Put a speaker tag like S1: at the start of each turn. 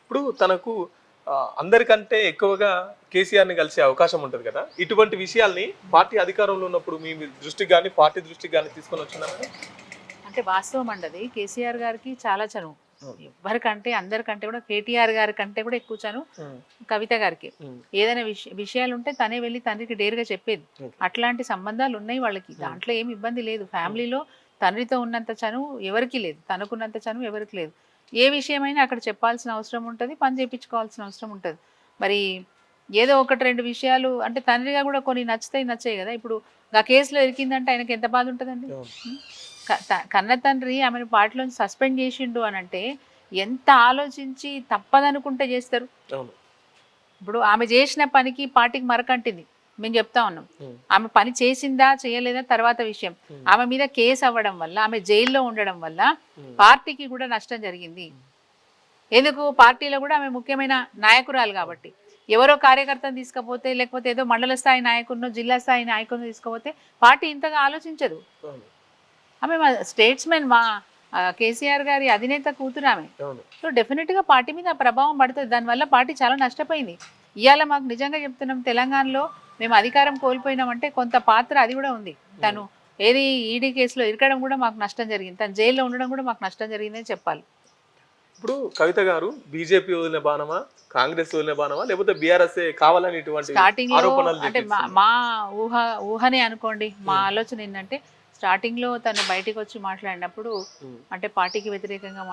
S1: ఇప్పుడు తనకు అందరికంటే ఎక్కువగా కేసీఆర్ని కలిసే అవకాశం ఉంటుంది కదా, ఇటువంటి విషయాల్ని పార్టీ అధికారంలో ఉన్నప్పుడు మీ మీ దృష్టికి కానీ పార్టీ దృష్టికి కానీ తీసుకొని వచ్చినారు?
S2: అంటే వాస్తవం అండి, కేసీఆర్ గారికి చాలా చనువు. ఎవరికంటే అందరికంటే కూడా కేటీఆర్ గారి కంటే కూడా ఎక్కువ చనువు కవిత గారికి. ఏదైనా విషయాలు ఉంటే తనే వెళ్ళి తండ్రికి డేరుగా చెప్పేది. అట్లాంటి సంబంధాలు ఉన్నాయి వాళ్ళకి, దాంట్లో ఏమి ఇబ్బంది లేదు. ఫ్యామిలీలో తండ్రితో ఉన్నంత చనువు ఎవరికి లేదు, తనకున్నంత చనువు ఎవరికి లేదు. ఏ విషయమైనా అక్కడ చెప్పాల్సిన అవసరం ఉంటుంది, పని చేయించుకోవాల్సిన అవసరం ఉంటుంది. మరి ఏదో ఒకటి రెండు విషయాలు అంటే తండ్రిగా కూడా కొన్ని నచ్చుతాయి నచ్చాయి కదా. ఇప్పుడు ఆ కేసులో ఇరికిందంటే ఆయనకి ఎంత బాధ ఉంటుందండి. కన్న తండ్రి ఆమెను పార్టీలోంచి సస్పెండ్ చేసిండు అని అంటే ఎంత ఆలోచించి తప్పదనుకుంటే చేస్తారు. ఇప్పుడు ఆమె చేసిన పనికి పార్టీకి మరకంటింది, మేము చెప్తా ఉన్నాం. ఆమె పని చేసిందా చేయలేదా తర్వాత విషయం. ఆమె మీద కేసు అవ్వడం వల్ల, ఆమె జైల్లో ఉండడం వల్ల పార్టీకి కూడా నష్టం జరిగింది. ఎందుకు? పార్టీలో కూడా ఆమె ముఖ్యమైన నాయకురాలు కాబట్టి. ఎవరో కార్యకర్తను తీసుకపోతే, లేకపోతే ఏదో మండల స్థాయి నాయకుడినో జిల్లా స్థాయి నాయకుడిని తీసుకపోతే పార్టీ ఇంతగా ఆలోచించదు. ఆమె మా స్టేట్స్మెన్, మా కేసీఆర్ గారి అధినేత కూతురు ఆమె. సో డెఫినెట్గా పార్టీ మీద ప్రభావం పడుతుంది. దానివల్ల పార్టీ చాలా నష్టపోయింది. ఇవాళ మాకు నిజంగా చెప్తున్నాం, తెలంగాణలో మేము అధికారం కోల్పోయినామంటే కొంత పాత్ర అది కూడా ఉంది. తను ఏది ఈడీ కేసులో ఇరకడం కూడా మాకు నష్టం జరిగింది, తను జైల్లో ఉండడం కూడా మాకు నష్టం జరిగిందని చెప్పాలి.
S1: ఇప్పుడు కవిత గారు బీజేపీ వదిలిన బాణమా, కాంగ్రెస్ వదిలిన బాణమా, లేకపోతే బీఆర్ఎస్ కావాలని ఇటువంటి
S2: స్టార్టింగ్ లో
S1: ఆరోపణలు
S2: అంటే మా ఊహనే అనుకోండి. మా ఆలోచన ఏంటంటే స్టార్టింగ్ లో తను బయటికి వచ్చి మాట్లాడినప్పుడు అంటే పార్టీకి వ్యతిరేకంగా